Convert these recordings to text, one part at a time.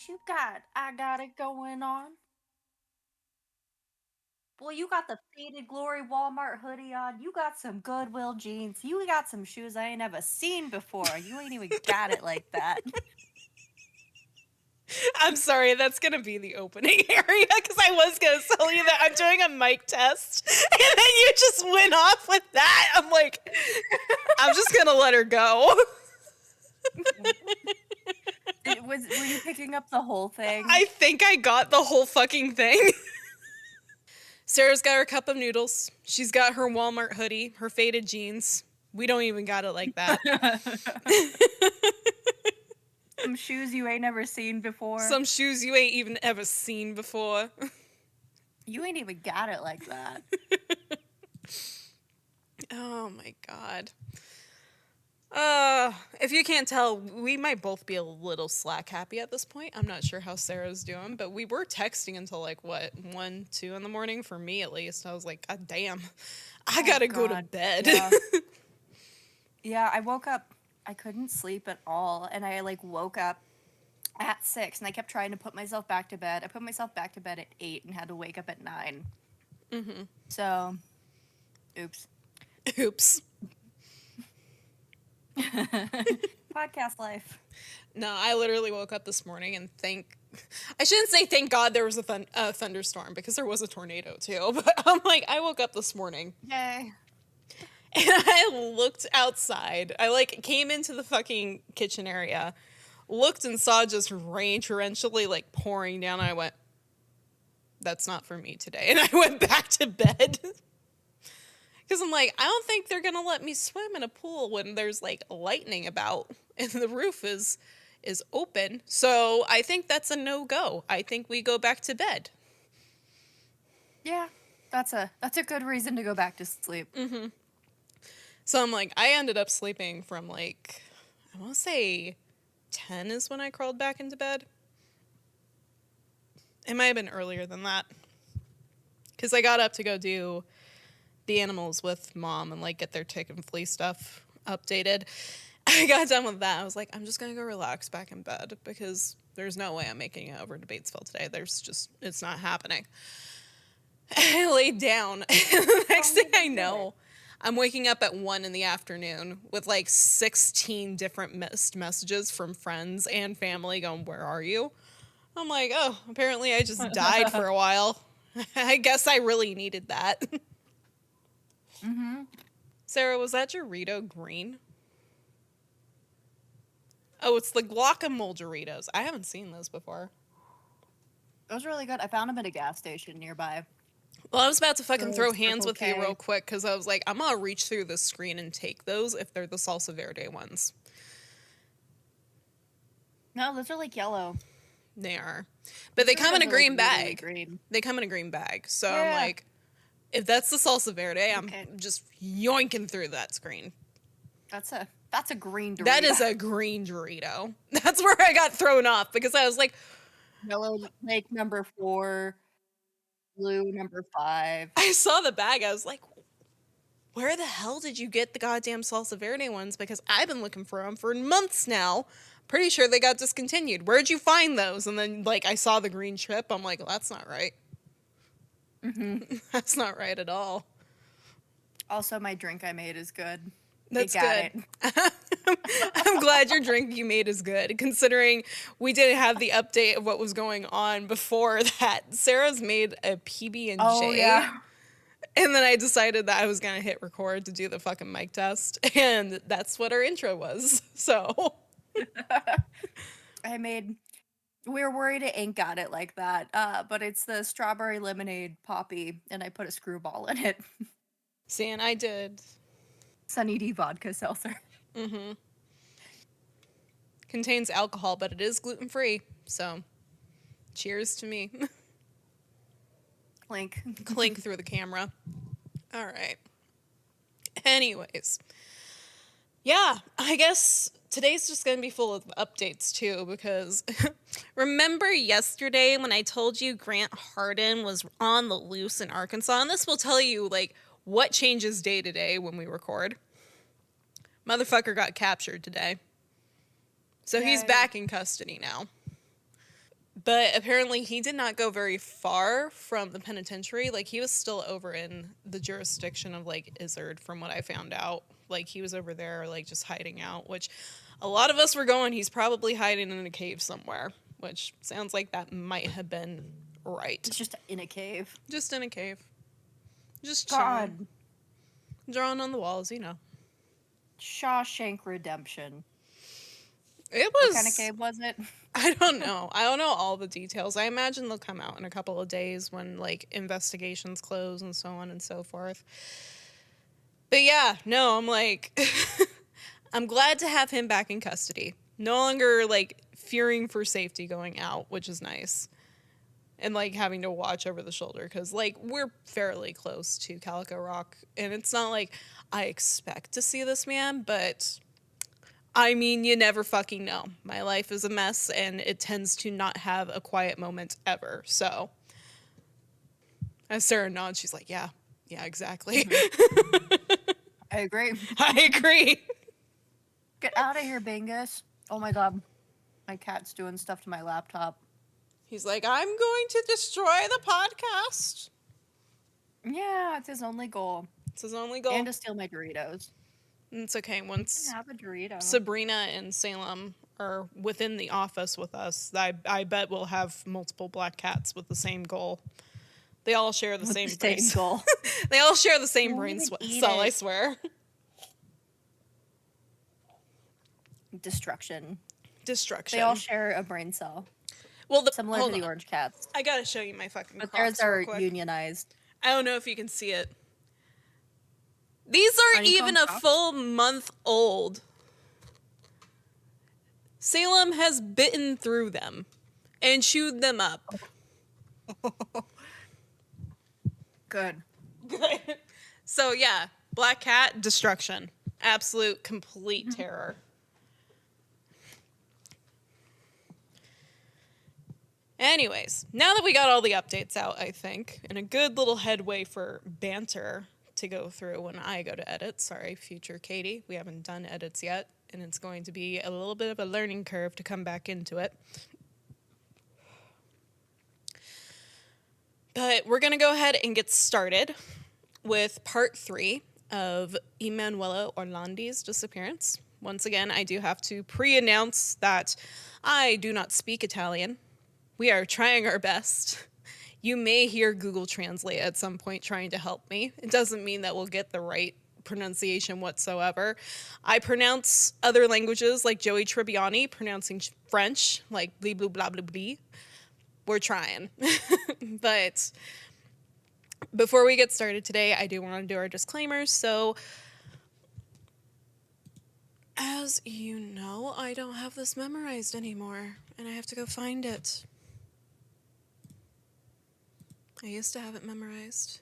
what you got? I got it going on. Boy, you got the faded glory Walmart hoodie on. You got some Goodwill jeans. You got some shoes I ain't never seen before. You ain't even got it like that. I'm sorry, that's gonna be the opening area because I was gonna tell you that I'm doing a mic test, and then you just went off with that. I'm like, I'm just gonna let her go. Were you picking up the whole thing? I think I got the whole fucking thing. Sarah's got her cup of noodles. She's got her Walmart hoodie, her faded jeans. We don't even got it like that. Some shoes you ain't never seen before. Some shoes you ain't even ever seen before. You ain't even got it like that. Oh my god. If you can't tell, we might both be a little slack happy at this point. I'm not sure how Sarah's doing, but we were texting until like what, 1, 2 in the morning for me at least. I was like, God damn, I gotta go to bed. Yeah. Yeah, I woke up. I couldn't sleep at all, and I like woke up at 6, and I kept trying to put myself back to bed. I put myself back to bed at 8 and had to wake up at 9. Mm-hmm. So, oops. Oops. Podcast life. No, I literally woke up this morning and I shouldn't say thank God there was a thunderstorm because there was a tornado too, but I'm like, I woke up this morning. Yay. And I looked outside. I like came into the fucking kitchen area, looked and saw just rain torrentially like pouring down. And I went, that's not for me today. And I went back to bed. Because I'm like, I don't think they're going to let me swim in a pool when there's like lightning about and the roof is open. So I think that's a no-go. I think we go back to bed. Yeah, that's a good reason to go back to sleep. Mm-hmm. So I'm like, I ended up sleeping from like, I want to say 10 is when I crawled back into bed. It might have been earlier than that. Because I got up to go do the animals with Mom and like get their tick and flea stuff updated. I got done with that. I was like, I'm just going to go relax back in bed because there's no way I'm making it over to Batesville today. It's not happening. I laid down. The next thing I know, I'm waking up at 1 in the afternoon with like 16 different missed messages from friends and family going, where are you? I'm like, oh, apparently I just died for a while. I guess I really needed that. Mm-hmm. Sarah, was that Dorito green? Oh, it's the guacamole Doritos. I haven't seen those before. Those are really good. I found them at a gas station nearby. Well, I was about to fucking throw hands with you K. real quick because I was like, I'm going to reach through the screen and take those if they're the salsa verde ones. No, those are like yellow. They are. But they come in a green bag. Really green. They come in a green bag. So Yeah. I'm like, if that's the salsa verde, I'm just yoinking through that screen. That's a green Dorito. That is a green Dorito. That's where I got thrown off because I was like, Yellow Lake number 4, blue number 5. I saw the bag. I was like, where the hell did you get the goddamn salsa verde ones? Because I've been looking for them for months now. Pretty sure they got discontinued. Where'd you find those? And then, like, I saw the green chip. I'm like, well, that's not right. Mm-hmm. That's not right at all. Also, my drink I made is good. That's good. I'm glad your drink you made is good, considering we didn't have the update of what was going on before that. Sarah's made a PB&J. Oh, yeah. And then I decided that I was going to hit record to do the fucking mic test. And that's what our intro was. So. We were worried it ain't got it like that. But it's the strawberry lemonade poppy, and I put a screwball in it. See, and I did. Sunny D vodka seltzer. Mm-hmm. Contains alcohol, but it is gluten-free. So, cheers to me. Clink. Clink through the camera. All right. Anyways. Yeah, I guess today's just going to be full of updates, too, because remember yesterday when I told you Grant Harden was on the loose in Arkansas? And this will tell you, like, what changes day to day when we record. Motherfucker got captured today. So he's back in custody now. But apparently he did not go very far from the penitentiary. Like, he was still over in the jurisdiction of, like, Izzard, from what I found out. Like, he was over there, like, just hiding out, which a lot of us were going, he's probably hiding in a cave somewhere, which sounds like that might have been right. It's just in a cave. Just in a cave. Just chilling. God. Drawing on the walls, you know. Shawshank Redemption. It What was... kind of cave was it? I don't know. I don't know all the details. I imagine they'll come out in a couple of days when, like, investigations close and so on and so forth. But yeah, no, I'm like, I'm glad to have him back in custody. No longer, like, fearing for safety going out, which is nice. And, like, having to watch over the shoulder, because, like, we're fairly close to Calico Rock. And it's not like I expect to see this man, but I mean, you never fucking know. My life is a mess, and it tends to not have a quiet moment ever. So, as Sarah nods, she's like, yeah, exactly. I agree. I agree. Get out of here, Bingus. Oh my god. My cat's doing stuff to my laptop. He's like, I'm going to destroy the podcast. Yeah, it's his only goal. It's his only goal. And to steal my Doritos. It's okay. You Once can have a Dorito. Sabrina and Salem are within the office with us, I bet we'll have multiple black cats with the same goal. They all share the same brain goal. They all share the same Won't brain even eat cell, I it. swear. Destruction. Destruction. They all share a brain cell. Well, Similar to the orange cats. I gotta show you my fucking But Crocs theirs are real quick. unionized. I don't know if you can see it. These aren't Honeycomb even a Crocs? full month old. Salem has bitten through them and chewed them up. Good. So yeah, black cat, destruction. Absolute, complete terror. Anyways, now that we got all the updates out, I think, and a good little headway for banter to go through when I go to edit. Sorry, future Katie, we haven't done edits yet, and it's going to be a little bit of a learning curve to come back into it. But we're going to go ahead and get started with part 3 of Emanuela Orlandi's disappearance. Once again, I do have to pre-announce that I do not speak Italian. We are trying our best. You may hear Google Translate at some point trying to help me. It doesn't mean that we'll get the right pronunciation whatsoever. I pronounce other languages like Joey Tribbiani pronouncing French, like blah, blah, blah, blah, blah. We're trying. But before we get started today, I do want to do our disclaimers. So, as you know, I don't have this memorized anymore, and I have to go find it. I used to have it memorized.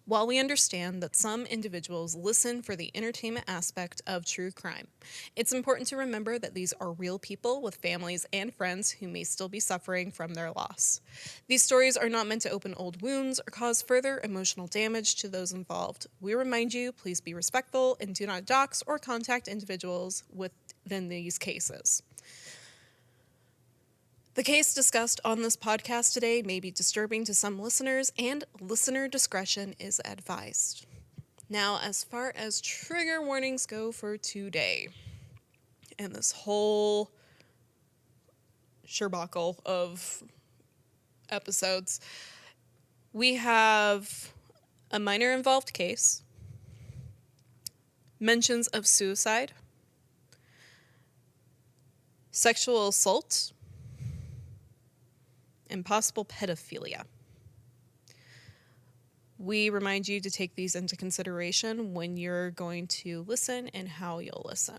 While we understand that some individuals listen for the entertainment aspect of true crime, it's important to remember that these are real people with families and friends who may still be suffering from their loss. These stories are not meant to open old wounds or cause further emotional damage to those involved. We remind you, please be respectful and do not dox or contact individuals within these cases. The case discussed on this podcast today may be disturbing to some listeners, and listener discretion is advised. Now, as far as trigger warnings go for today, and this whole sherbuckle of episodes, we have a minor involved case, mentions of suicide, sexual assault, and possible pedophilia. We remind you to take these into consideration when you're going to listen and how you'll listen.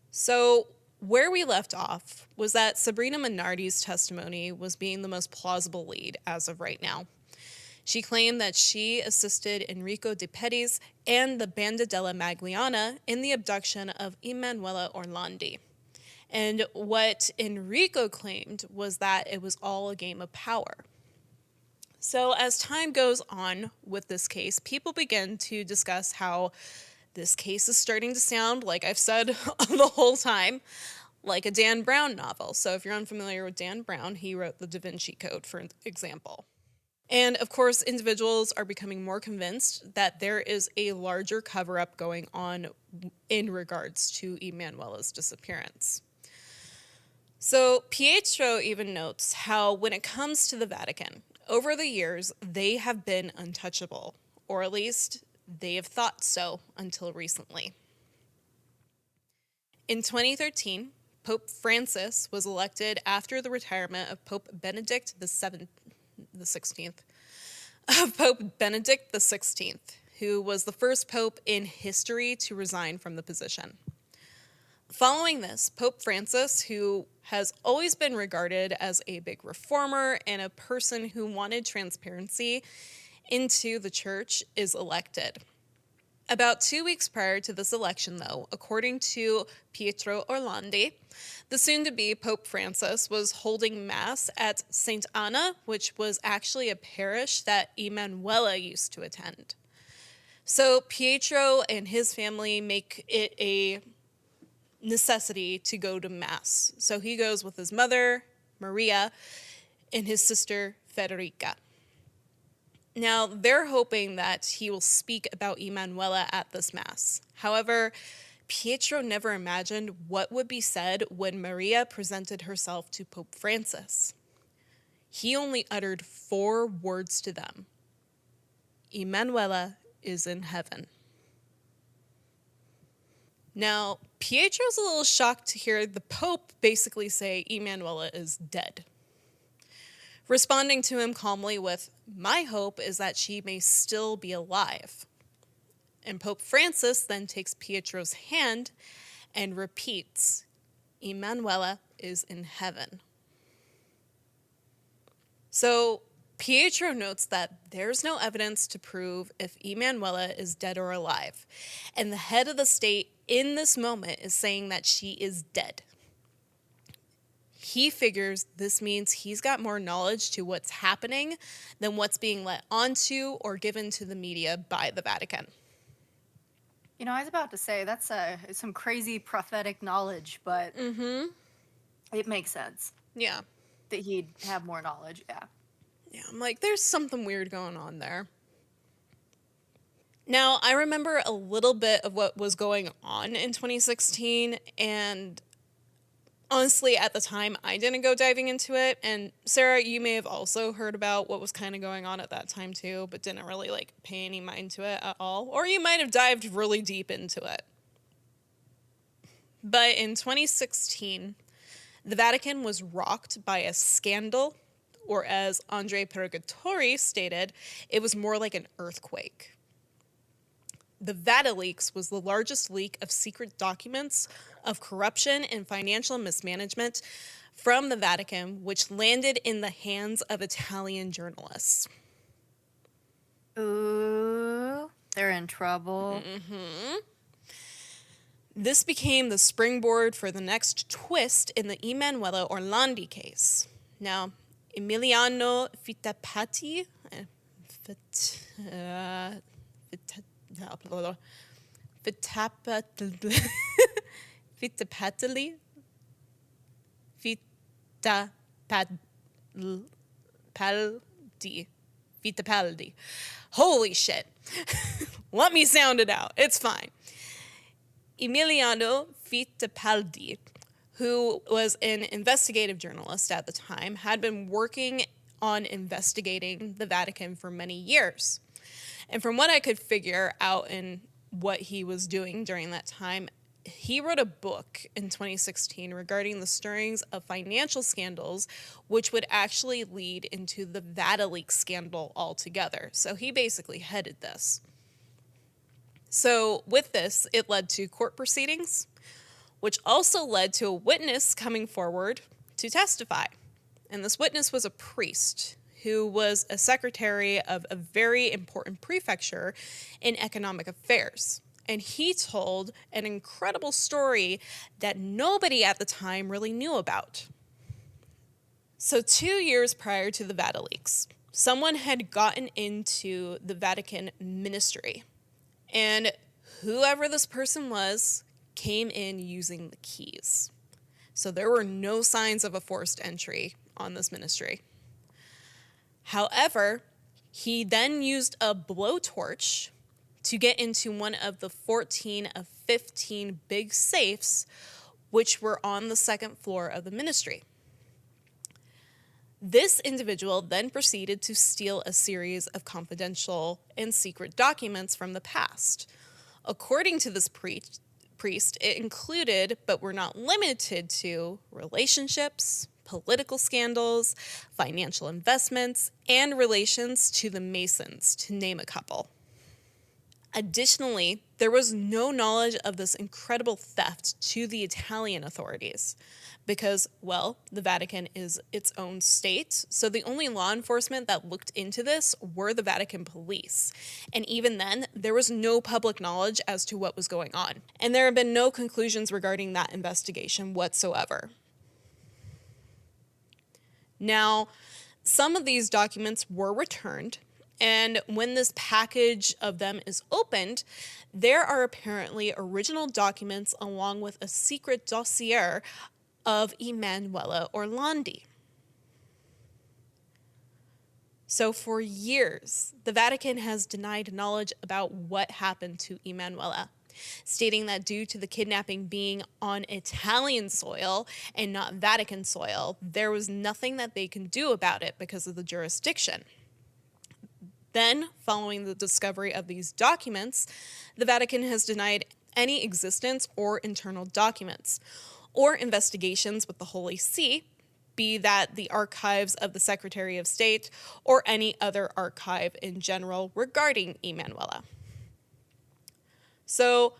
So, where we left off was that Sabrina Minardi's testimony was being the most plausible lead as of right now. She claimed that she assisted Enrico De Pettis and the Banda della Magliana in the abduction of Emanuela Orlandi. And what Enrico claimed was that it was all a game of power. So as time goes on with this case, people begin to discuss how this case is starting to sound, like I've said the whole time, like a Dan Brown novel. So if you're unfamiliar with Dan Brown, he wrote the Da Vinci Code, for example. And of course, individuals are becoming more convinced that there is a larger cover-up going on in regards to Emanuela's disappearance. So Pietro even notes how when it comes to the Vatican, over the years, they have been untouchable, or at least they have thought so until recently. In 2013, Pope Francis was elected after the retirement of Pope Benedict XVI, who was the first pope in history to resign from the position. Following this, Pope Francis, who has always been regarded as a big reformer and a person who wanted transparency into the church, is elected. About 2 weeks prior to this election, though, according to Pietro Orlandi, the soon-to-be Pope Francis was holding Mass at St. Anna, which was actually a parish that Emanuela used to attend. So Pietro and his family make it a necessity to go to Mass. So he goes with his mother, Maria, and his sister, Federica. Now, they're hoping that he will speak about Emanuela at this Mass. However, Pietro never imagined what would be said when Maria presented herself to Pope Francis. He only uttered 4 words to them. Emanuela is in heaven. Now, Pietro's a little shocked to hear the Pope basically say Emanuela is dead, responding to him calmly with, "My hope is that she may still be alive." And Pope Francis then takes Pietro's hand and repeats, "Emanuela is in heaven." So Pietro notes that there's no evidence to prove if Emanuela is dead or alive. And the head of the state in this moment is saying that she is dead. He figures this means he's got more knowledge to what's happening than what's being let onto or given to the media by the Vatican. You know, I was about to say that's some crazy prophetic knowledge, but it makes sense Yeah. that he'd have more knowledge. Yeah. Yeah, I'm like, there's something weird going on there. Now, I remember a little bit of what was going on in 2016, and honestly, at the time, I didn't go diving into it. And Sarah, you may have also heard about what was kind of going on at that time too, but didn't really pay any mind to it at all. Or you might have dived really deep into it. But in 2016, the Vatican was rocked by a scandal, or as Andre Purgatori stated, it was more like an earthquake. The VatiLeaks was the largest leak of secret documents of corruption and financial mismanagement from the Vatican, which landed in the hands of Italian journalists. Ooh, they're in trouble. This became the springboard for the next twist in the Emanuela Orlandi case. Now, Emiliano Fittipaldi, Fittipaldi. Holy shit. Let me sound it out. It's fine. Emiliano Fittipaldi, who was an investigative journalist at the time, had been working on investigating the Vatican for many years. And from what I could figure out in what he was doing during that time, he wrote a book in 2016 regarding the stirrings of financial scandals, which would actually lead into the VatiLeaks scandal altogether. So he basically headed this. So with this, it led to court proceedings, which also led to a witness coming forward to testify. And this witness was a priest who was a secretary of a very important prefecture in economic affairs. And he told an incredible story that nobody at the time really knew about. So 2 years prior to the VatiLeaks, someone had gotten into the Vatican ministry. And whoever this person was came in using the keys. So there were no signs of a forced entry on this ministry. However, he then used a blowtorch to get into one of the 14 of 15 big safes, which were on the second floor of the ministry. This individual then proceeded to steal a series of confidential and secret documents from the past. According to this priest, it included, but were not limited to, relationships, political scandals, financial investments, and relations to the Masons, to name a couple. Additionally, there was no knowledge of this incredible theft to the Italian authorities because, well, the Vatican is its own state, so the only law enforcement that looked into this were the Vatican police. And even then, there was no public knowledge as to what was going on. And there have been no conclusions regarding that investigation whatsoever. Now, some of these documents were returned, and when this package of them is opened, there are apparently original documents along with a secret dossier of Emanuela Orlandi. So for years, the Vatican has denied knowledge about what happened to Emanuela, stating that due to the kidnapping being on Italian soil and not Vatican soil, there was nothing that they can do about it because of the jurisdiction. Then, following the discovery of these documents, the Vatican has denied any existence or internal documents or investigations with the Holy See, be that the archives of the Secretary of State or any other archive in general regarding Emanuela. So,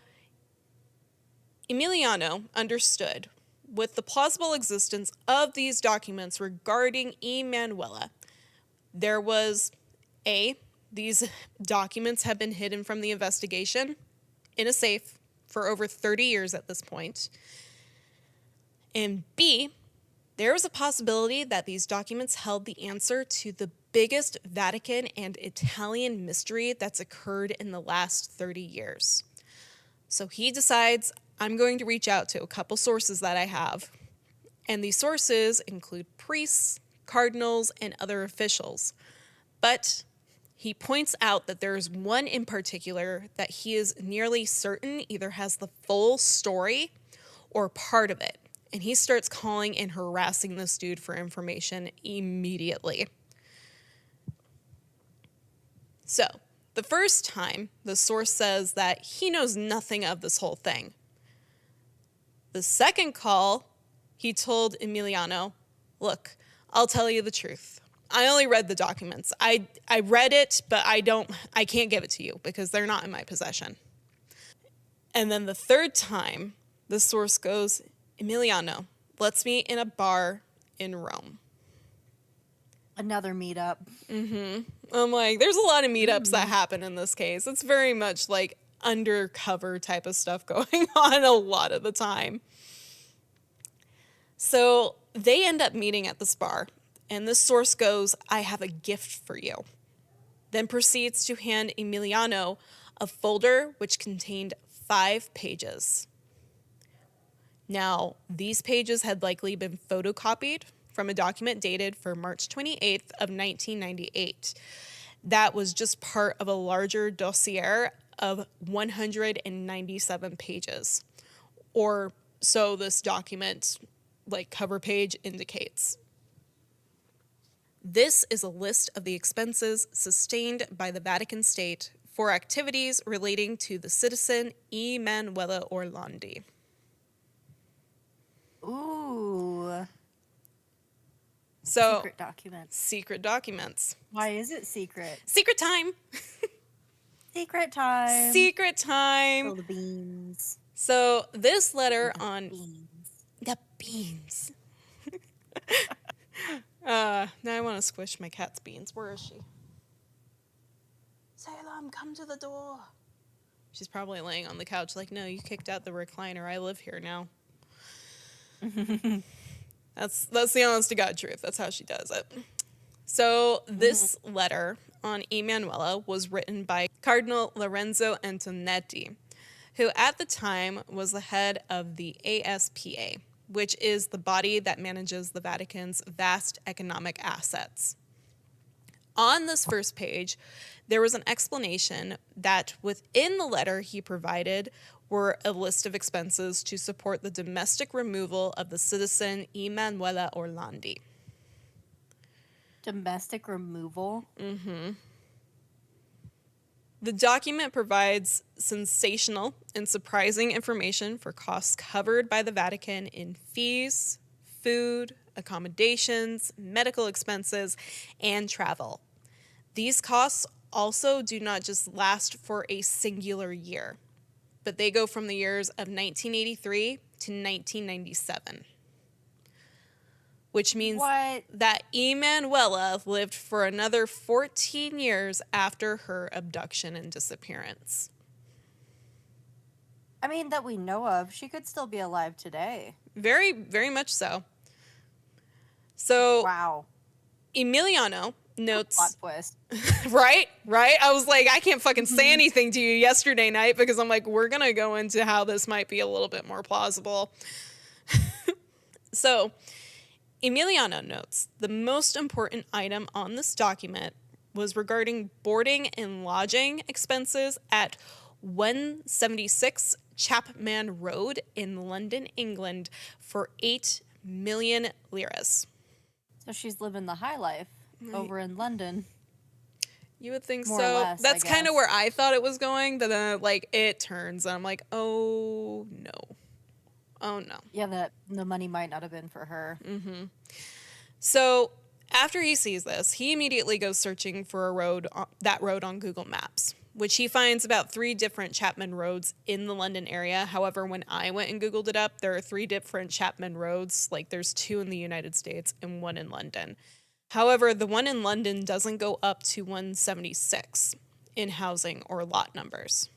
Emiliano understood, with the plausible existence of these documents regarding Emanuela, there was these documents have been hidden from the investigation in a safe for over 30 years at this point. And B, there was a possibility that these documents held the answer to the biggest Vatican and Italian mystery that's occurred in the last 30 years. So he decides, I'm going to reach out to a couple sources that I have. And these sources include priests, cardinals, and other officials. But he points out that there is one in particular that he is nearly certain either has the full story or part of it. And he starts calling and harassing this dude for information immediately. So, the first time, the source says that he knows nothing of this whole thing. The second call, he told Emiliano, look, I'll tell you the truth. I only read the documents. I read it, but I can't give it to you because they're not in my possession. And then the third time, the source goes, Emiliano, let's meet in a bar in Rome. Another meetup. I'm like, there's a lot of meetups that happen in this case. It's very much like undercover type of stuff going on a lot of the time. So they end up meeting at this bar. And this source goes, I have a gift for you. Then proceeds to hand Emiliano a folder which contained 5 pages. Now, these pages had likely been photocopied from a document dated for March 28th of 1998. That was just part of a larger dossier of 197 pages. Or so this document, like cover page, indicates. This is a list of the expenses sustained by the Vatican State for activities relating to the citizen Emanuela Orlandi. Ooh. So, Secret documents. secret documents. Why is it secret? Secret time. Secret time. Secret time. Spill the beans. So, this letter The on beans. the beans. Now I want to squish my cat's beans. Where is she? Salem, come to the door. She's probably laying on the couch like, no, you kicked out the recliner. I live here now. That's the honest to God truth. That's how she does it. So this letter on Emanuela was written by Cardinal Lorenzo Antonetti. who at the time was the head of the ASPA, which is the body that manages the Vatican's vast economic assets. On this first page, there was an explanation that within the letter he provided were a list of expenses to support the domestic removal of the citizen Emanuela Orlandi. Domestic removal? The document provides sensational and surprising information for costs covered by the Vatican in fees, food, accommodations, medical expenses, and travel. These costs also do not just last for a singular year, but they go from the years of 1983 to 1997. Which means What? that Emanuela lived for another 14 years after her abduction and disappearance. I mean, that we know of. She could still be alive today. Very, very much so. So, Wow. Emiliano Plot notes, twist. right? I was like, I can't fucking say anything to you yesterday night because I'm like, we're going to go into how this might be a little bit more plausible. So, Emiliano notes the most important item on this document was regarding boarding and lodging expenses at 176 Chapman Road in London, England for 8 million liras. So she's living the high life over in London. You would think More or so. less, That's I kind of guess. where I thought it was going, but then like it turns and I'm like, oh no. Oh no. Yeah, the money might not have been for her. So after he sees this, he immediately goes searching for that road on Google Maps, which he finds about 3 different Chapman roads in the London area. However, when I went and Googled it up, there are 3 different Chapman roads. Like there's 2 in the United States and 1 in London. However, the one in London doesn't go up to 176 in housing or lot numbers.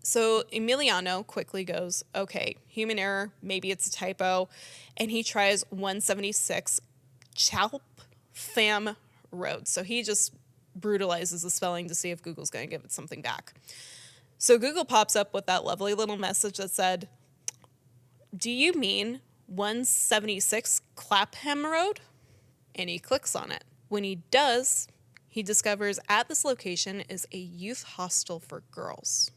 So Emiliano quickly goes, okay, human error, maybe it's a typo, and he tries 176 Chalfam Road. So he just brutalizes the spelling to see if Google's going to give it something back. So Google pops up with that lovely little message that said, do you mean 176 Clapham Road? And he clicks on it. When he does, he discovers at this location is a youth hostel for girls.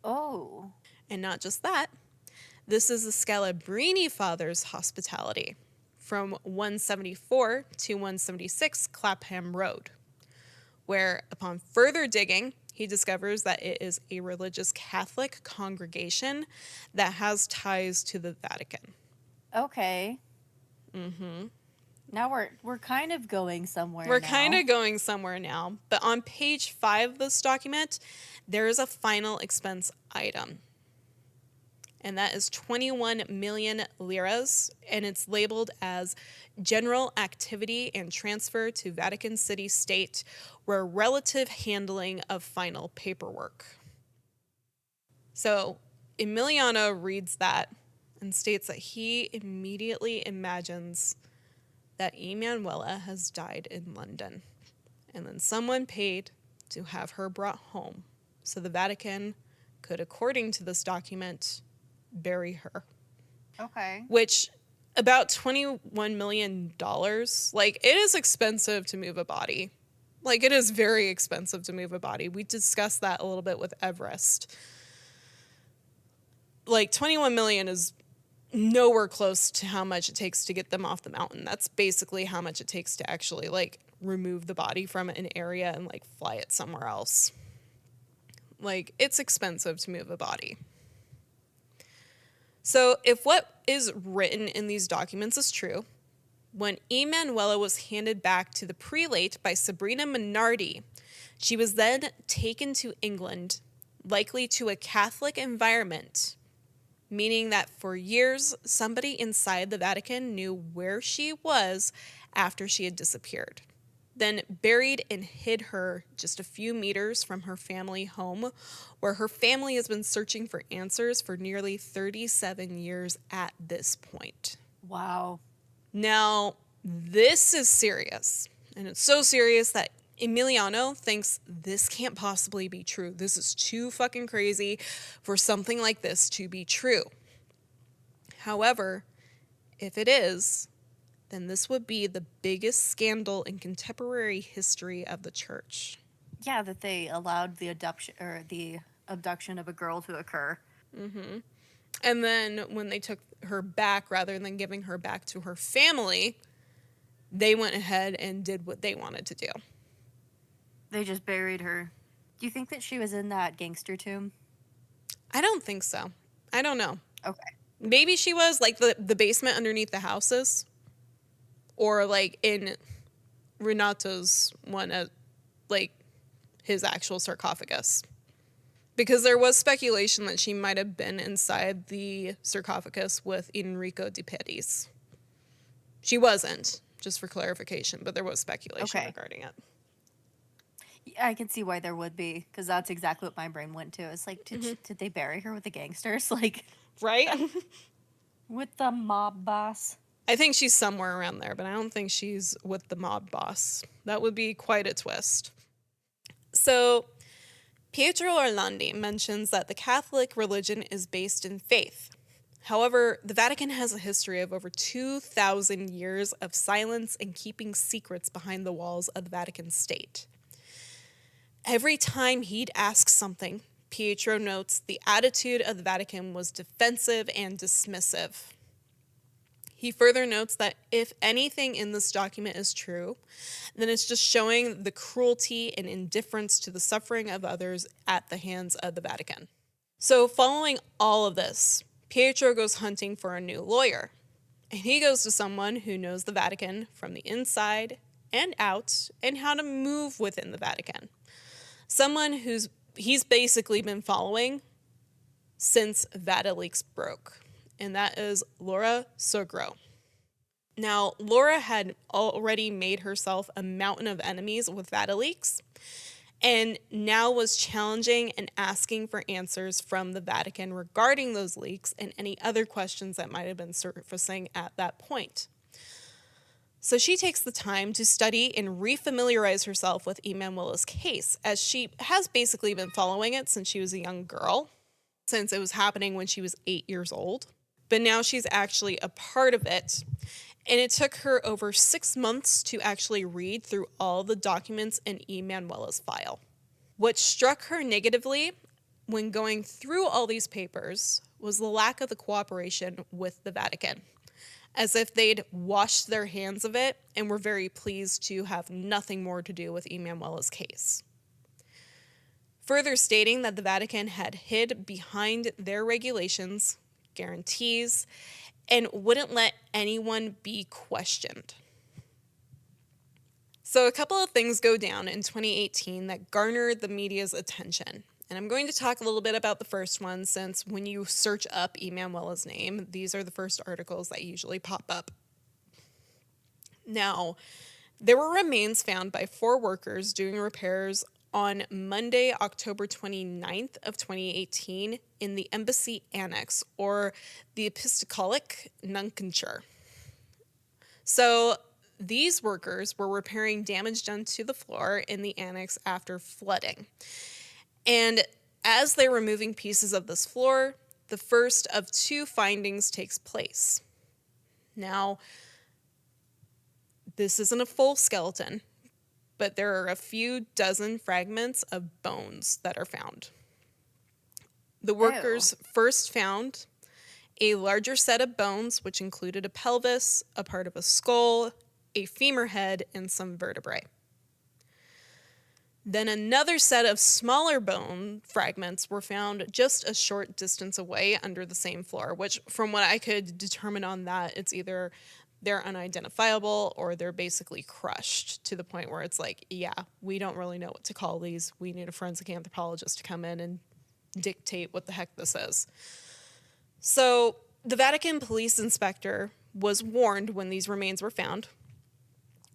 Oh. And not just that, this is the Scalabrini Fathers' hospitality from 174 to 176 Clapham Road, where upon further digging, he discovers that it is a religious Catholic congregation that has ties to the Vatican. Okay. Now we're kind of going somewhere. We're now. kind of going somewhere now, but on page 5 of this document, there is a final expense item. And that is 21 million liras, and it's labeled as general activity and transfer to Vatican City State, where relative handling of final paperwork. So Emiliano reads that and states that he immediately imagines that Emanuela has died in London, and then someone paid to have her brought home so the Vatican could, according to this document, bury her. Okay. Which, about $21 million, like, it is expensive to move a body. Like, it is very expensive to move a body. We discussed that a little bit with Everest. Like, 21 million is nowhere close to how much it takes to get them off the mountain. That's basically how much it takes to actually, like, remove the body from an area and, like, fly it somewhere else. Like, it's expensive to move a body. So if what is written in these documents is true, when Emanuela was handed back to the prelate by Sabrina Minardi, she was then taken to England, likely to a Catholic environment, meaning that for years, somebody inside the Vatican knew where she was after she had disappeared, then buried and hid her just a few meters from her family home, where her family has been searching for answers for nearly 37 years at this point. Wow. Now, this is serious, and it's so serious that Emiliano thinks this can't possibly be true. This is too fucking crazy for something like this to be true. However, if it is, then this would be the biggest scandal in contemporary history of the church. Yeah, that they allowed the abduction of a girl to occur. And then when they took her back, rather than giving her back to her family, they went ahead and did what they wanted to do. They just buried her. Do you think that she was in that gangster tomb? I don't think so. I don't know. Okay. Maybe she was, like the basement underneath the houses, or like in Renato's one, like his actual sarcophagus. Because there was speculation that she might have been inside the sarcophagus with Enrico de Pettis. She wasn't, just for clarification, but there was speculation regarding it. I can see why there would be, because that's exactly what my brain went to. It's like, did they bury her with the gangsters? Like, Right? with the mob boss? I think she's somewhere around there, but I don't think she's with the mob boss. That would be quite a twist. So, Pietro Orlandi mentions that the Catholic religion is based in faith. However, the Vatican has a history of over 2,000 years of silence and keeping secrets behind the walls of the Vatican state. Every time he'd ask something, Pietro notes the attitude of the Vatican was defensive and dismissive. He further notes that if anything in this document is true, then it's just showing the cruelty and indifference to the suffering of others at the hands of the Vatican. So following all of this, Pietro goes hunting for a new lawyer. And he goes to someone who knows the Vatican from the inside and out and how to move within the Vatican. Someone he's basically been following since VatiLeaks broke. And that is Laura Sogro. Now, Laura had already made herself a mountain of enemies with VatiLeaks, and now was challenging and asking for answers from the Vatican regarding those leaks and any other questions that might have been surfacing at that point. So she takes the time to study and refamiliarize herself with Emanuela's case, as she has basically been following it since she was a young girl, since it was happening when she was 8 years old. But now she's actually a part of it. And it took her over 6 months to actually read through all the documents in Emanuela's file. What struck her negatively when going through all these papers was the lack of the cooperation with the Vatican, as if they'd washed their hands of it and were very pleased to have nothing more to do with Emanuela's case. Further stating that the Vatican had hid behind their regulations, guarantees, and wouldn't let anyone be questioned. So a couple of things go down in 2018 that garnered the media's attention. And I'm going to talk a little bit about the first one, since when you search up Emanuela's name, these are the first articles that usually pop up. Now, there were remains found by 4 workers doing repairs on Monday, October 29th of 2018 in the Embassy Annex, or the Apostolic Nunciature. So these workers were repairing damage done to the floor in the annex after flooding. And as they're removing pieces of this floor, the first of 2 findings takes place. Now, this isn't a full skeleton, but there are a few dozen fragments of bones that are found. The workers first found a larger set of bones, which included a pelvis, a part of a skull, a femur head, and some vertebrae. Then another set of smaller bone fragments were found just a short distance away under the same floor, which from what I could determine on that, it's either they're unidentifiable or they're basically crushed to the point where it's like, yeah, we don't really know what to call these. We need a forensic anthropologist to come in and dictate what the heck this is. So the Vatican police inspector was warned when these remains were found,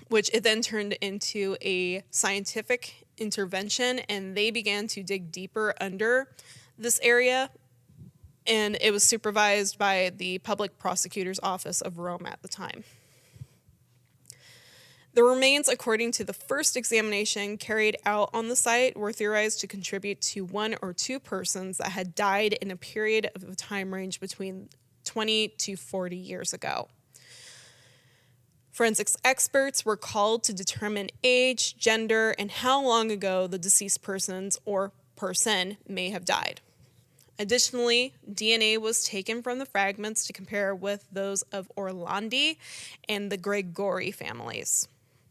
which it then turned into a scientific intervention, and they began to dig deeper under this area. And it was supervised by the public prosecutor's office of Rome at the time. The remains, according to the first examination carried out on the site, were theorized to contribute to one or two persons that had died in a period of a time range between 20 to 40 years ago. Forensics experts were called to determine age, gender, and how long ago the deceased persons or person may have died. Additionally, DNA was taken from the fragments to compare with those of Orlandi and the Gregori families.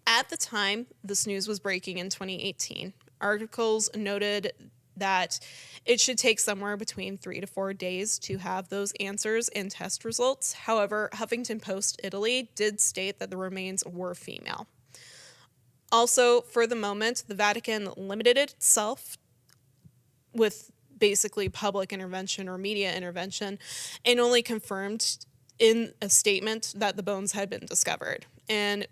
At the time this news was breaking in 2018, articles noted that it should take somewhere between 3 to 4 days to have those answers and test results. However, Huffington Post Italy did state that the remains were female. Also, for the moment, the Vatican limited itself with basically public intervention or media intervention and only confirmed in a statement that the bones had been discovered and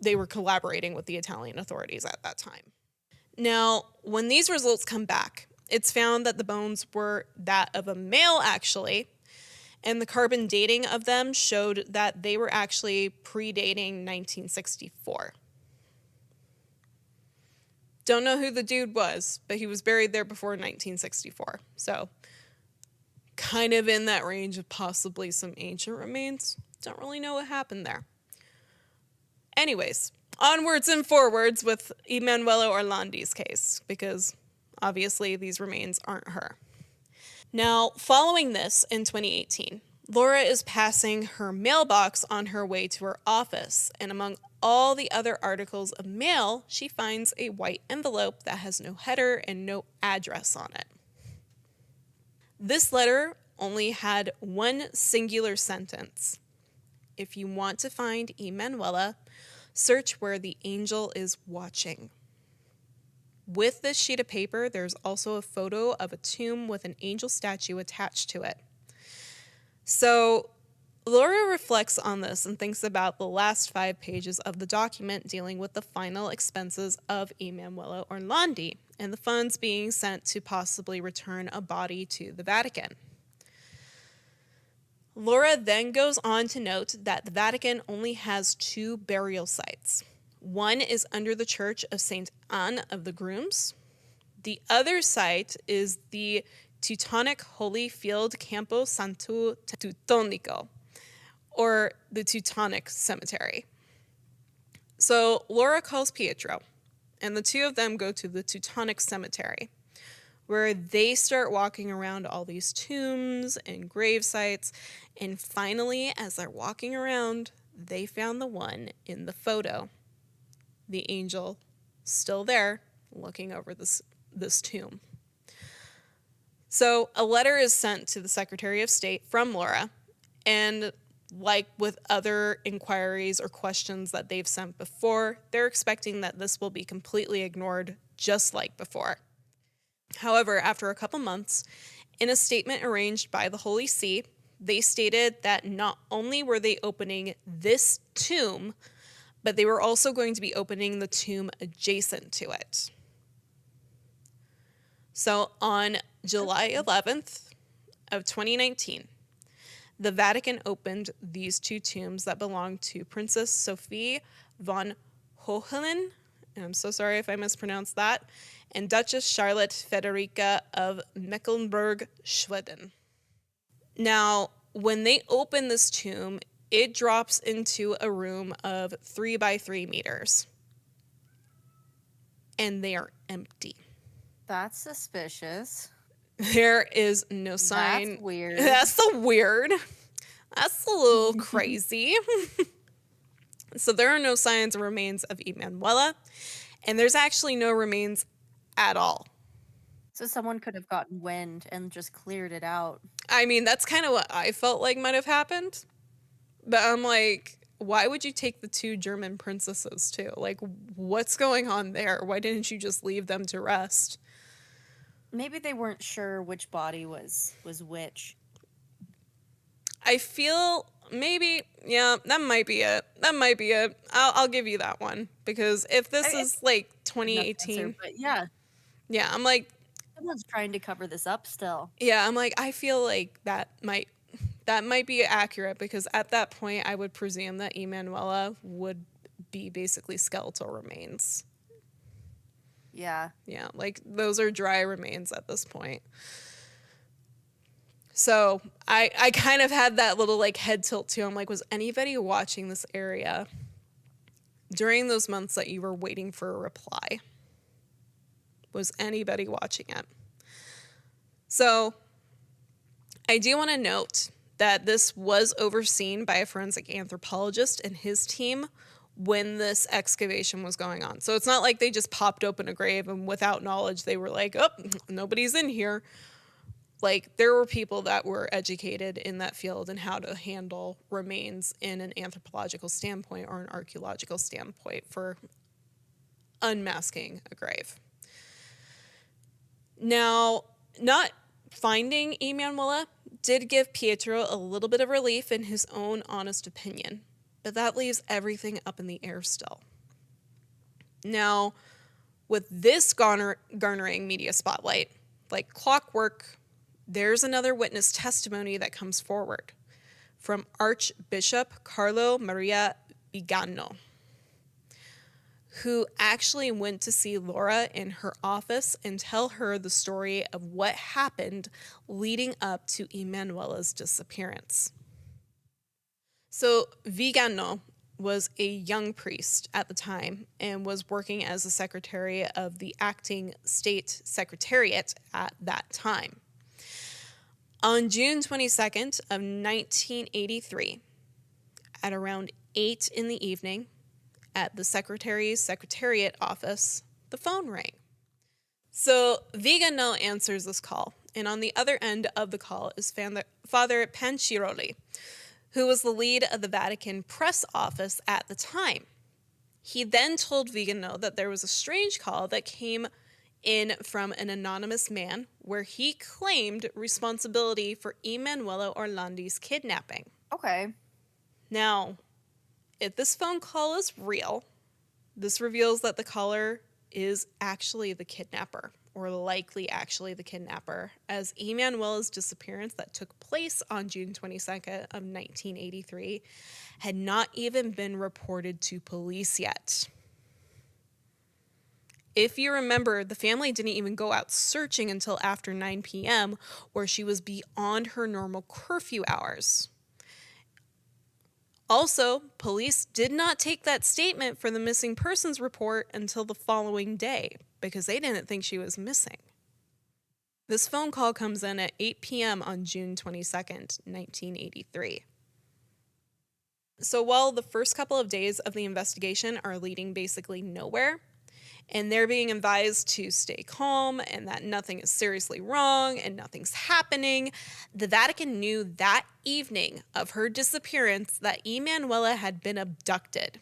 they were collaborating with the Italian authorities at that time. Now, when these results come back, it's found that the bones were that of a male, actually, and the carbon dating of them showed that they were actually predating 1964. Don't know who the dude was, but he was buried there before 1964. So, kind of in that range of possibly some ancient remains. Don't really know what happened there. Anyways, onwards and forwards with Emanuela Orlandi's case, because obviously these remains aren't her. Now, following this in 2018, Laura is passing her mailbox on her way to her office, and among all the other articles of mail, she finds a white envelope that has no header and no address on it. This letter only had one singular sentence. If you want to find Emanuela, search where the angel is watching. With this sheet of paper, there's also a photo of a tomb with an angel statue attached to it. So Laura reflects on this and thinks about the last 5 pages of the document dealing with the final expenses of Emanuela Orlandi and the funds being sent to possibly return a body to the Vatican. Laura then goes on to note that the Vatican only has 2 burial sites. One is under the Church of St. Anne of the Grooms. The other site is the Teutonic Holy Field Campo Santo Teutonico, or the Teutonic Cemetery. So Laura calls Pietro, and the two of them go to the Teutonic Cemetery, where they start walking around all these tombs and grave sites, and finally, as they're walking around, they found the one in the photo. The angel still there, looking over this tomb. So a letter is sent to the Secretary of State from Laura, and like with other inquiries or questions that they've sent before, they're expecting that this will be completely ignored just like before. However, after a couple months, in a statement arranged by the Holy See, they stated that not only were they opening this tomb, but they were also going to be opening the tomb adjacent to it. So on July 11th of 2019, the Vatican opened these 2 tombs that belonged to Princess Sophie von Hohenlohe, and I'm so sorry if I mispronounced that, and Duchess Charlotte Federica of Mecklenburg-Schwerin. Now, when they open this tomb, it drops into a room of 3 by 3 meters, and they are empty. That's suspicious. There is no sign. That's weird. That's so weird. That's a little crazy. So there are no signs or remains of Emanuela, and there's actually no remains at all. So someone could have gotten wind and just cleared it out. I mean, that's kind of what I felt like might have happened. But I'm like, why would you take the 2 German princesses too? Like, what's going on there? Why didn't you just leave them to rest? Maybe they weren't sure which body was which. I feel maybe, yeah, that might be it. That might be it. I'll give you that one. Because if this is like 2018. Answer, but yeah. Yeah, I'm like. Someone's trying to cover this up still. Yeah, I'm like, I feel like that might be accurate, because at that point I would presume that Emanuela would be basically skeletal remains. Yeah. Yeah, like those are dry remains at this point. So I kind of had that little like head tilt too. I'm like, was anybody watching this area during those months that you were waiting for a reply? Was anybody watching it? So I do want to note that this was overseen by a forensic anthropologist and his team when this excavation was going on. So it's not like they just popped open a grave and without knowledge they were like, oh, nobody's in here. Like, there were people that were educated in that field and how to handle remains in an anthropological standpoint or an archaeological standpoint for unmasking a grave. Now, not finding Emanuela did give Pietro a little bit of relief in his own honest opinion, but that leaves everything up in the air still. Now, with this garnering media spotlight, like clockwork, there's another witness testimony that comes forward from Archbishop Carlo Maria Vigano, who actually went to see Laura in her office and tell her the story of what happened leading up to Emanuela's disappearance. So Vigano was a young priest at the time and was working as a secretary of the acting state secretariat at that time. On June 22nd of 1983, at around 8 in the evening, at the secretary's secretariat office, the phone rang. So Vigano answers this call, and on the other end of the call is Father Panciroli, who was the lead of the Vatican press office at the time. He then told Vigano that there was a strange call that came in from an anonymous man where he claimed responsibility for Emanuela Orlandi's kidnapping. Okay. Now, if this phone call is real, this reveals that the caller is actually the kidnapper, or likely actually the kidnapper, as Emanuela's disappearance that took place on June 22nd of 1983 had not even been reported to police yet. If you remember, the family didn't even go out searching until after 9 p.m., where she was beyond her normal curfew hours. Also, police did not take that statement for the missing persons report until the following day because they didn't think she was missing. This phone call comes in at 8 p.m. on June 22nd, 1983. So while the first couple of days of the investigation are leading basically nowhere, and they're being advised to stay calm and that nothing is seriously wrong and nothing's happening, the Vatican knew that evening of her disappearance that Emanuela had been abducted.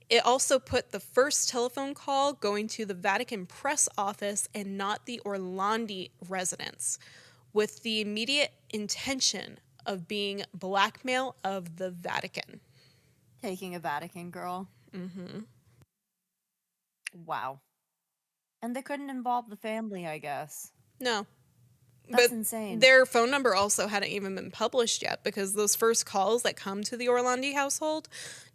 It also put the first telephone call going to the Vatican press office and not the Orlandi residence, with the immediate intention of being blackmail of the Vatican. Taking a Vatican girl. Mm-hmm. Wow. And they couldn't involve the family, I guess. No. That's But insane. their phone number also hadn't even been published yet because those first calls that come to the Orlandi household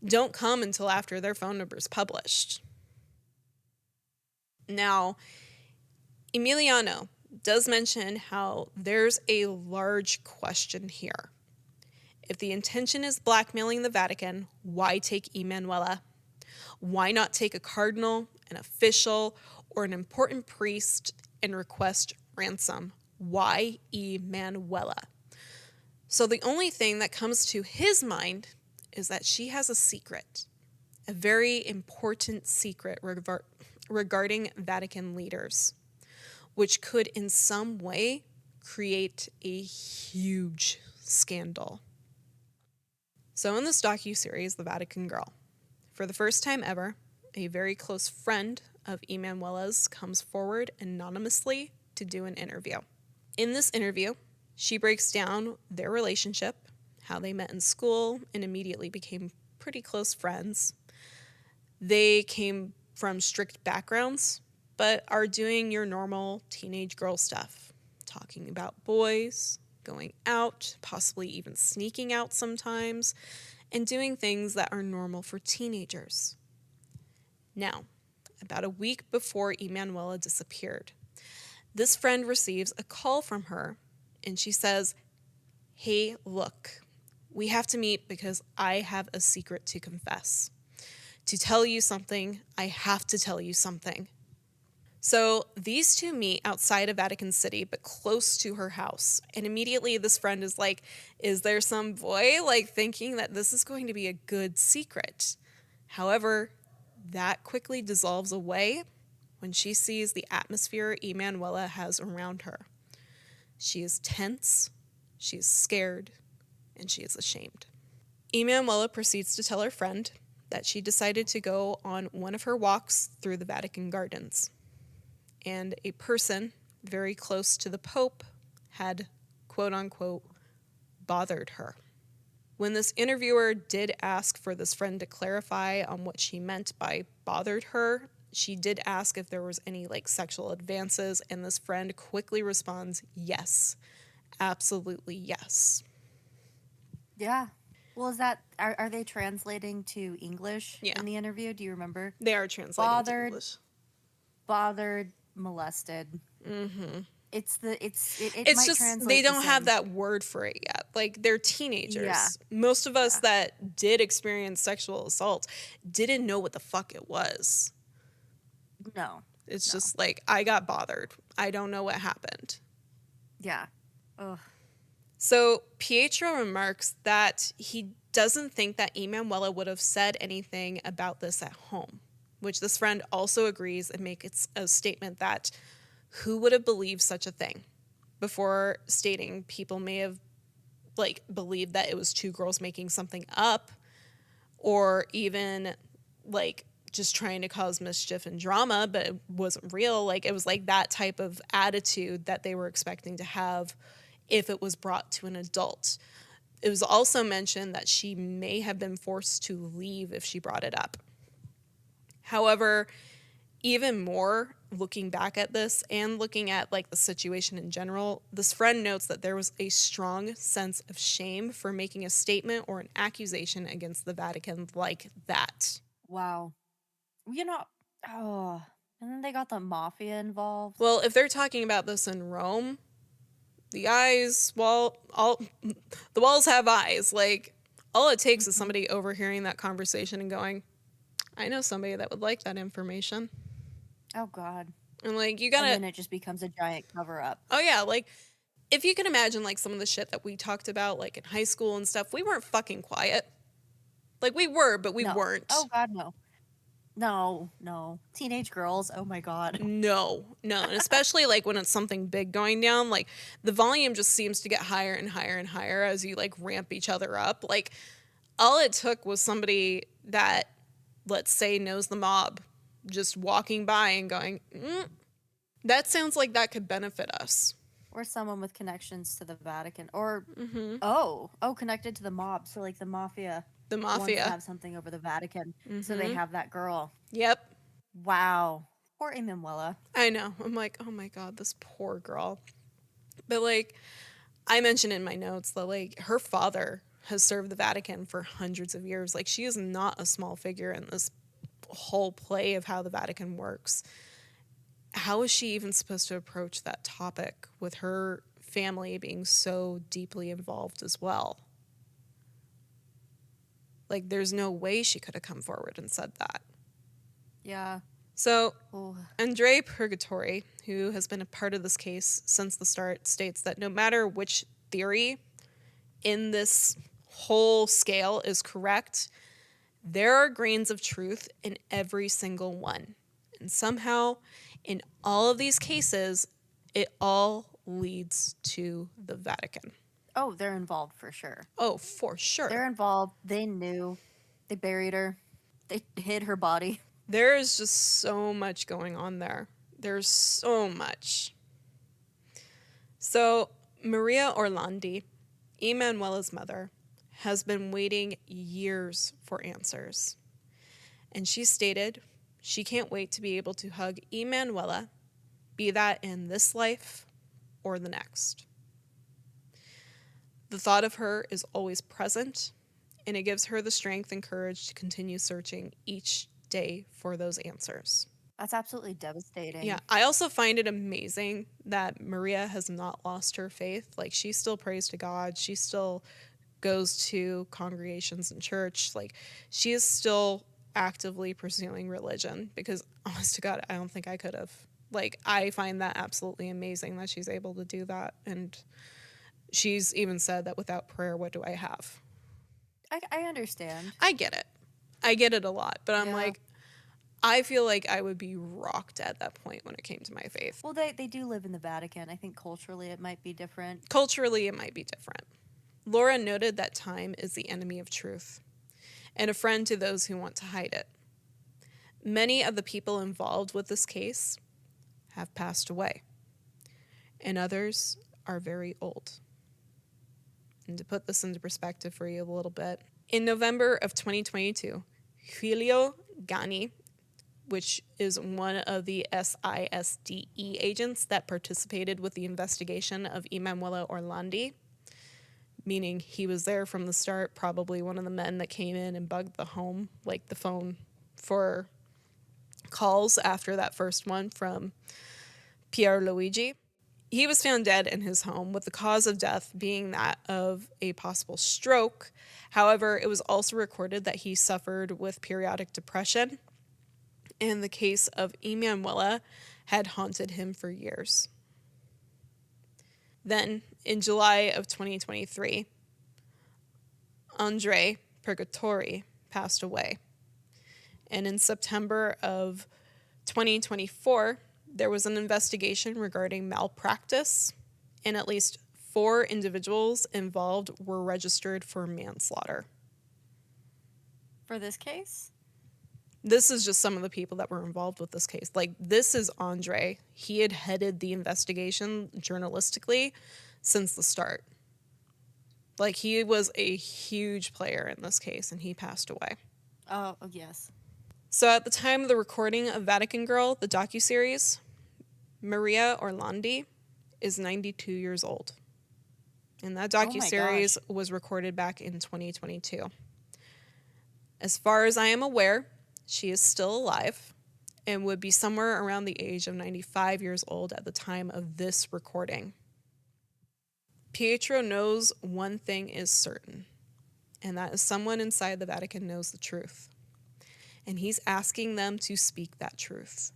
don't come until after their phone number is published. Now, Emiliano does mention how there's a large question here. If the intention is blackmailing the Vatican, why take Emanuela? Why not take a cardinal, an official, or an important priest and request ransom? Why Emanuela? So the only thing that comes to his mind is that she has a secret, a very important secret regarding Vatican leaders, which could in some way create a huge scandal. So in this docuseries, The Vatican Girl, for the first time ever, a very close friend of Emanuela's comes forward anonymously to do an interview. In this interview, she breaks down their relationship, how they met in school and immediately became pretty close friends. They came from strict backgrounds, but are doing your normal teenage girl stuff, talking about boys, going out, possibly even sneaking out sometimes, and doing things that are normal for teenagers. Now, about a week before Emanuela disappeared, this friend receives a call from her, and she says, "Hey, look, we have to meet because I have a secret to confess. To tell you something, I have to tell you something." So these two meet outside of Vatican City, but close to her house. And immediately this friend is like, is there some boy? Like thinking that this is going to be a good secret. However, that quickly dissolves away when she sees the atmosphere Emanuela has around her. She is tense, she is scared, and she is ashamed. Emanuela proceeds to tell her friend that she decided to go on one of her walks through the Vatican gardens, and a person very close to the Pope had, quote unquote, bothered her. When this interviewer did ask for this friend to clarify on what she meant by bothered her, she did ask if there was any like sexual advances, and this friend quickly responds, yes, absolutely yes. Yeah. Well, is that are they translating to English Yeah. in the interview? Do you remember? They are translating to Bothered, English. bothered, molested. Mm-hmm. It It's might just they translate the don't have same. that word for it yet. Like they're Yeah. teenagers. Most of us Yeah. that did experience sexual assault didn't know what the fuck it was. No. It's No. just like I got bothered. I don't know what happened. Yeah. Ugh. So Pietro remarks that he doesn't think that Emanuela would have said anything about this at home, which this friend also agrees and makes a statement that who would have believed such a thing, before stating people may have like believed that it was two girls making something up, or even like just trying to cause mischief and drama, but it wasn't real. Like it was like that type of attitude that they were expecting to have if it was brought to an adult. It was also mentioned that she may have been forced to leave if she brought it up. However, even more looking back at this and looking at like the situation in general, this friend notes that there was a strong sense of shame for making a statement or an accusation against the Vatican like that. Wow. You know. Oh. And then they got the mafia involved. Well, if they're talking about this in Rome, the eyes, well, all the walls have eyes. Like all it takes is somebody overhearing that conversation and going, "I know somebody that would like that information." Oh God. And like you And gotta, then it just becomes a giant cover up. oh yeah, like if you can imagine like some of the shit that we talked about like in high school and stuff, we weren't fucking quiet. Like we were, but we No. weren't. Oh God, no. No, no. Teenage girls. Oh my God. No, no. And especially like when it's something big going down, like the volume just seems to get higher and higher and higher as you like ramp each other up. Like all it took was somebody that, let's say, knows the mob just walking by and going, that sounds like that could benefit us. Or someone with connections to the Vatican. Or connected to the mob. So like the mafia The wants to mafia. have something over the Vatican. So they have that girl. Yep. Wow. Poor Emanuela. I know. I'm like, oh my God, this poor girl. But like, I mentioned in my notes that like her father has served the Vatican for hundreds of years. Like she is not a small figure in this whole play of how the Vatican works. How is she even supposed to approach that topic with her family being so deeply involved as well? Like there's no way she could have come forward and said that. Yeah. So Oh. Andre Purgatori, who has been a part of this case since the start, states that no matter which theory in this whole scale is correct, there are grains of truth in every single one. And somehow, in all of these cases, it all leads to the Vatican. Oh, they're involved for sure. Oh, for sure. They're involved. They knew. They buried her. They hid her body. There is just so much going on there. There's so much. So, Maria Orlandi, Emanuela's mother, has been waiting years for answers. And she stated she can't wait to be able to hug Emanuela, be that in this life or the next. The thought of her is always present, and it gives her the strength and courage to continue searching each day for those answers. That's absolutely devastating. Yeah, I also find it amazing that Maria has not lost her faith. Like, she still prays to God. She still goes to congregations in church. Like, she is still actively pursuing religion because, honest to God, I don't think I could have. Like, I find that absolutely amazing that she's able to do that. And she's even said that without prayer, what do I have? I understand. I get it. I get it a lot. But I'm Yeah. like, I feel like I would be rocked at that point when it came to my faith. Well, they do live in the Vatican. I think culturally it might be different. Culturally, it might be different. Laura noted that time is the enemy of truth and a friend to those who want to hide it. Many of the people involved with this case have passed away, and others are very old. And to put this into perspective for you a little bit, in November of 2022, Giulio Gani, which is one of the SISDE agents that participated with the investigation of Emanuela Orlandi, meaning he was there from the start, probably one of the men that came in and bugged the home, like the phone for calls after that first one from Pierluigi. He was found dead in his home, with the cause of death being that of a possible stroke. However, it was also recorded that he suffered with periodic depression, and the case of Emanuela had haunted him for years. Then, in July of 2023, Andre Purgatori passed away. And in September of 2024, there was an investigation regarding malpractice, and at least 4 individuals involved were registered for manslaughter. For this case? This is just some of the people that were involved with this case. Like, this is Andre. He had headed the investigation journalistically since the start. Like, he was a huge player in this case, and he passed away. Oh, yes. So at the time of the recording of Vatican Girl, the docuseries, Maria Orlandi is 92 years old. And that docuseries was recorded back in 2022. As far as I am aware, she is still alive and would be somewhere around the age of 95 years old at the time of this recording. Pietro knows one thing is certain, and that is someone inside the Vatican knows the truth. And he's asking them to speak that truth.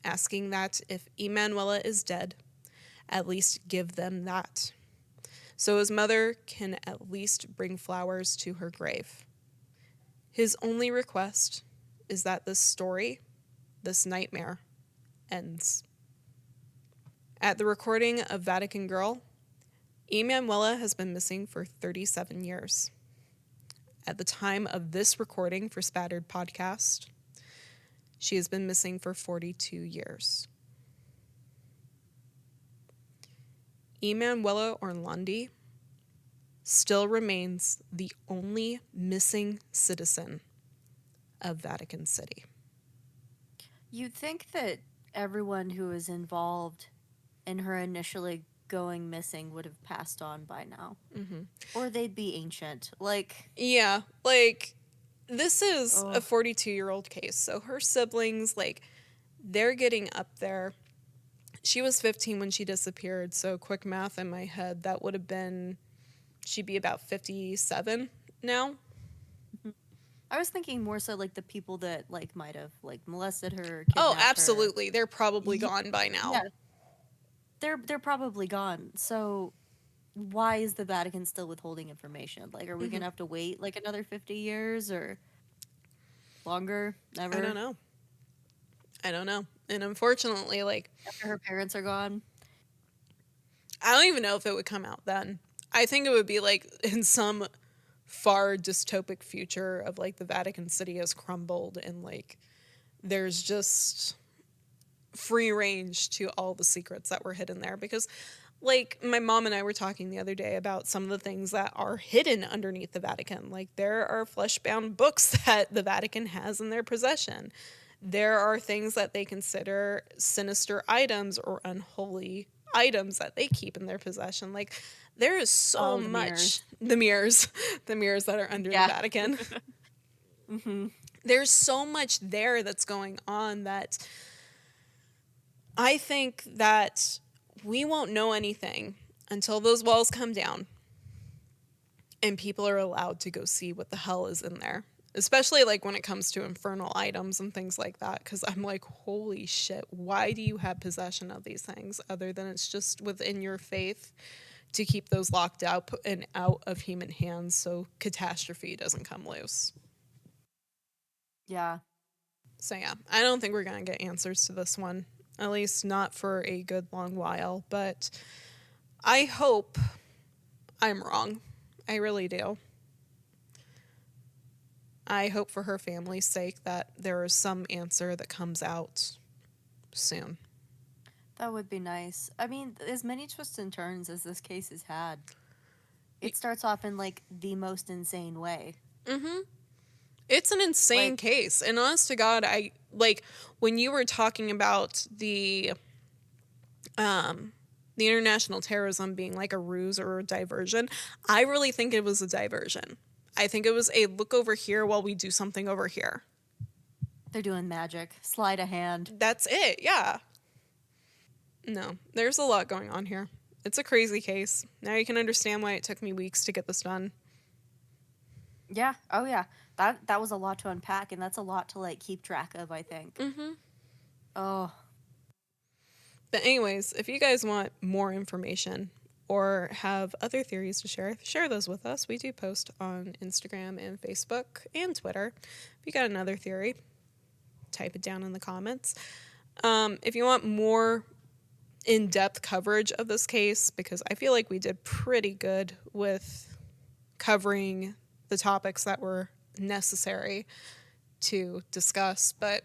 Asking that if Emanuela is dead, at least give them that. So his mother can at least bring flowers to her grave. His only request is that this story, this nightmare, ends. At the recording of Vatican Girl, Emanuela has been missing for 37 years. At the time of this recording for Spattered Podcast, she has been missing for 42 years. Emanuela Orlandi still remains the only missing citizen of Vatican City. You'd think that everyone who was involved in her initially going missing would have passed on by now. Mm-hmm. Or they'd be ancient. Like... Yeah, like, this is a 42-year-old case. So her siblings, like, they're getting up there. She was 15 when she disappeared, so quick math in my head, that would have been... she'd be about 57 now. I was thinking more so like the people that like might have like molested her. Oh, kidnapped absolutely. Her. They're probably gone by now. Yeah. They're probably gone. So why is the Vatican still withholding information? Like, are we gonna have to wait like another 50 years or longer? Never. I don't know. And unfortunately, like, after her parents are gone, I don't even know if it would come out then. I think it would be like in some far dystopic future of like the Vatican City has crumbled and like there's just free range to all the secrets that were hidden there. Because like my mom and I were talking the other day about some of the things that are hidden underneath the Vatican. Like there are flesh-bound books that the Vatican has in their possession. There are things that they consider sinister items or unholy items that they keep in their possession. Like there is so much. Mirrors. The mirrors that are under the Vatican. Mm-hmm. there's so much there that's going on that I think that we won't know anything until those walls come down and people are allowed to go see what the hell is in there. Especially like when it comes to infernal items and things like that. Because I'm like, holy shit, why do you have possession of these things other than it's just within your faith to keep those locked out and out of human hands so catastrophe doesn't come loose? Yeah. So yeah, I don't think we're going to get answers to this one. At least not for a good long while. But I hope I'm wrong. I really do. I hope for her family's sake that there is some answer that comes out soon. That would be nice. I mean, as many twists and turns as this case has had, it starts off in like the most insane way. Mm-hmm. It's an insane Like, case. And honest to God, I like when you were talking about the international terrorism being like a ruse or a diversion, I really think it was a diversion. I think it was a look over here while we do something over here. they're doing magic. Sleight of hand. That's it, yeah. No, there's a lot going on here. It's a crazy case. Now you can understand why it took me weeks to get this done. Yeah. Oh yeah. That was a lot to unpack, and that's a lot to like keep track of, I think. Mm-hmm. Oh. But anyways, if you guys want more information or have other theories to share those with us. We do post on Instagram and Facebook and Twitter. If you got another theory, type it down in the comments. If you want more in-depth coverage of this case, because I feel like we did pretty good with covering the topics that were necessary to discuss, but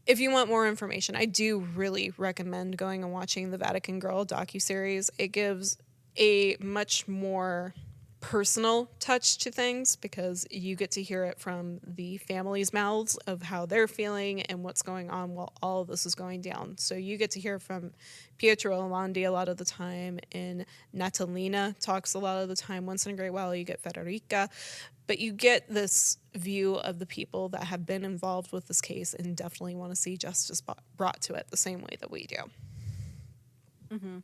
if you want more information, I do really recommend going and watching the Vatican Girl docuseries. It gives a much more personal touch to things because you get to hear it from the family's mouths of how they're feeling and what's going on while all of this is going down. So you get to hear from Pietro Orlandi a lot of the time, and Natalina talks a lot of the time. Once in a great while, you get Federica. But you get this view of the people that have been involved with this case and definitely want to see justice brought to it the same way that we do. Mm-hmm.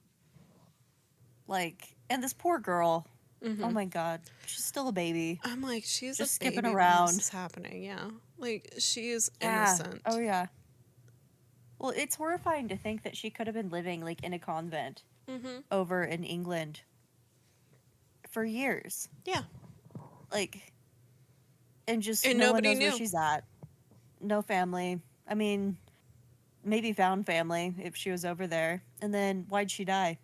Like, and this poor girl. Oh Mm-hmm. my god, she's still a baby, I'm like, she's a just skipping baby when this around. is happening. Yeah. Like, she is Yeah. Oh innocent. yeah. Well, it's horrifying to think that she could have been living like in a convent Mm-hmm. over in England for years. Yeah. Like, and just And no one nobody knows where knew. she's at. No family. I mean, maybe found family if she was over there. And then why'd she die?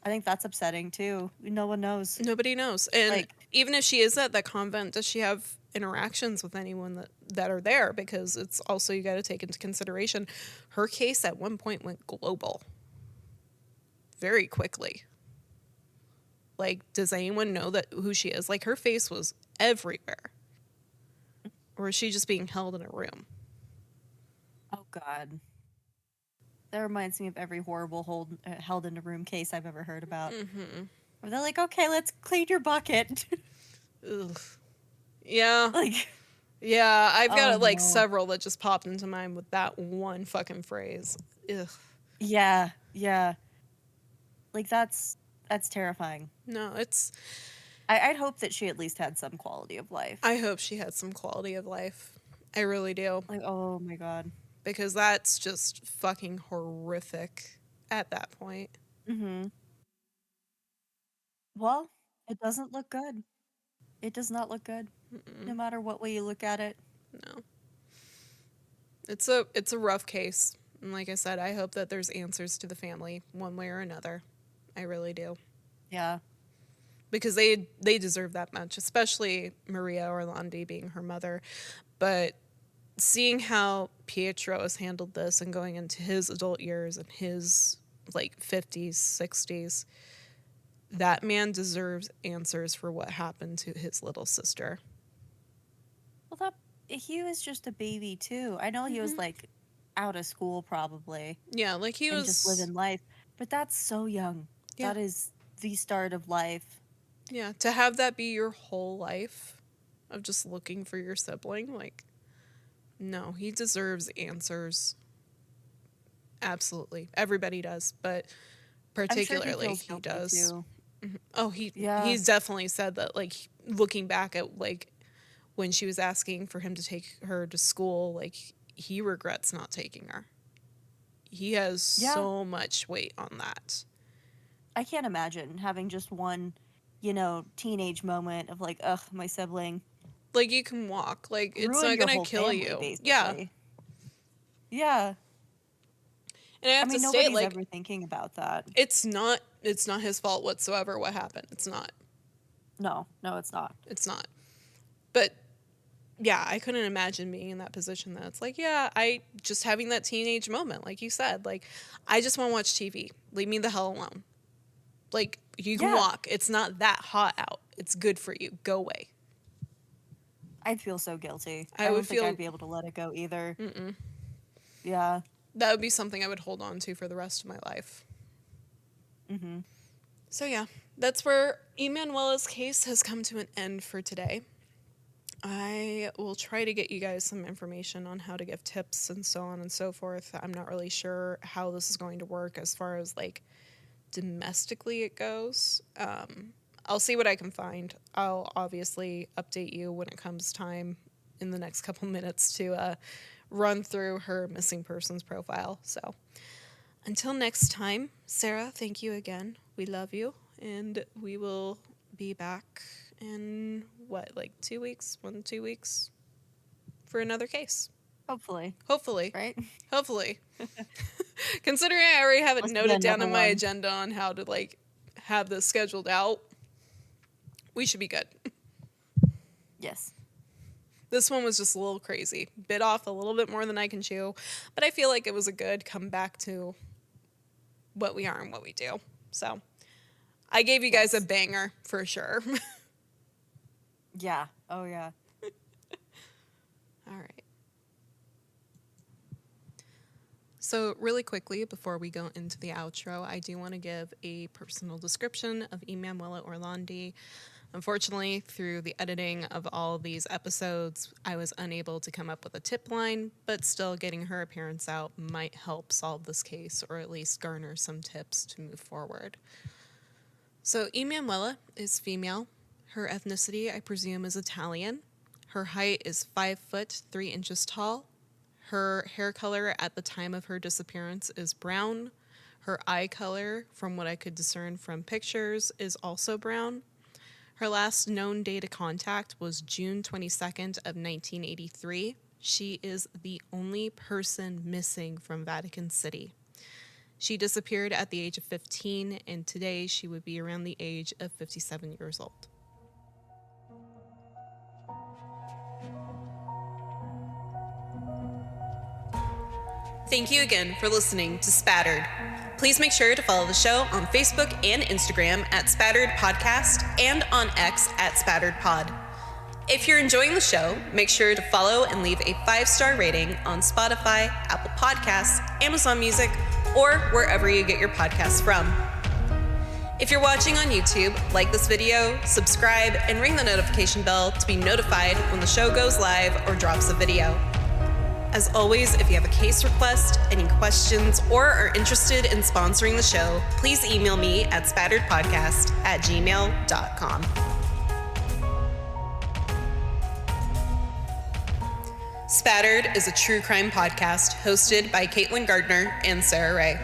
I think that's upsetting too. No one knows. Nobody knows. And Like, even if she is at that convent, does she have interactions with anyone that are there? Because it's also, you got to take into consideration, her case at one point went global very quickly. Like, does anyone know that who she is? Like, her face was everywhere. Or is she just being held in a room? oh god. That reminds me of every horrible held in a room case I've ever heard about. Mm-hmm. Where they're like, okay, let's clean your bucket. Ugh. Yeah. Like, Yeah, I've oh got like no. several that just popped into mind with that one fucking phrase. Ugh. Yeah, yeah. Like that's terrifying. No, it's. I'd hope that she at least had some quality of life. I hope she had some quality of life. I really do. Like, oh my god. Because that's just fucking horrific at that point. Mm-hmm. Well, it doesn't look good. It does not look good, no Mm-mm. matter what way you look at it. No. It's a rough case. And like I said, I hope that there's answers to the family one way or another. I really do. Yeah. Because they deserve that much, especially Maria Orlandi being her mother. But seeing how Pietro has handled this and going into his adult years and his like 50s, 60s, that man deserves answers for what happened to his little sister. Well, that he was just a baby too. I know he was Hmm. like out of school probably Yeah, like he and just was, living life, but that's so young. yeah, That is the start of life. yeah. To have that be your whole life, of just looking for your sibling. Like, no, he deserves answers. Absolutely. Everybody does, but I'm sure he particularly feels he guilty does. too. Oh, Yeah. he's definitely said that, like, looking back at, like, when she was asking for him to take her to school, like, he regrets not taking her. He has Yeah. so much weight on that. I can't imagine having just one, teenage moment of like, ugh, my sibling Like, you can walk. Like, it's ruined not your gonna whole kill family, you. Yeah. basically. Yeah. And I I have to mean, say, nobody's like, ever thinking about that. it's not his fault whatsoever what happened. It's not. No, it's not. It's not. But yeah, I couldn't imagine being in that position that it's like, yeah, I just having that teenage moment, like you said, like, I just want to watch TV. Leave me the hell alone. Like, you can Yeah. walk. It's not that hot out. It's good for you. Go away. I'd feel so guilty. I I would don't think feel, I'd be able to let it go either. Yeah. that would be something I would hold on to for the rest of my life. Mm-hmm. So yeah, that's where Emanuela's case has come to an end for today. I will try to get you guys some information on how to give tips and so on and so forth. I'm not really sure how this is going to work as far as like domestically it goes. I'll see what I can find. I'll obviously update you when it comes time in the next couple minutes to run through her missing persons profile. So until next time, Sarah, thank you again. We love you, and we will be back in what, like 2 weeks? 2 weeks for another case. Hopefully. Hopefully. Right? Hopefully. Considering I already have it Must be noted down another on my one. agenda on how to like have this scheduled out, we should be good. Yes. This one was just a little crazy. Bit off a little bit more than I can chew, but I feel like it was a good comeback to what we are and what we do. So I gave you guys a banger for sure. Yeah. Oh, yeah. All right. So really quickly, before we go into the outro, I do want to give a personal description of Emanuela Orlandi. Unfortunately, through the editing of all of these episodes, I was unable to come up with a tip line, but still getting her appearance out might help solve this case or at least garner some tips to move forward. So Emanuela is female. Her ethnicity, I presume, is Italian. Her height is 5'3" tall. Her hair color at the time of her disappearance is brown. Her eye color, from what I could discern from pictures, is also brown. Her last known date of contact was June 22nd of 1983. She is the only person missing from Vatican City. She disappeared at the age of 15, and today she would be around the age of 57 years old. Thank you again for listening to Spattered. Please make sure to follow the show on Facebook and Instagram at Spattered Podcast and on X at Spattered Pod. If you're enjoying the show, make sure to follow and leave a 5-star rating on Spotify, Apple Podcasts, Amazon Music, or wherever you get your podcasts from. If you're watching on YouTube, like this video, subscribe, and ring the notification bell to be notified when the show goes live or drops a video. As always, if you have a case request, any questions, or are interested in sponsoring the show, please email me at spatteredpodcast@gmail.com. Spattered is a true crime podcast hosted by Caitlin Gardner and Sarah Ray.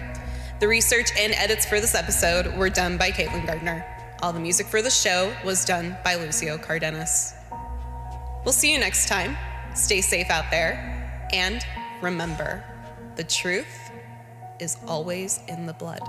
The research and edits for this episode were done by Caitlin Gardner. All the music for the show was done by Lucio Cardenas. We'll see you next time. Stay safe out there. And remember, the truth is always in the blood.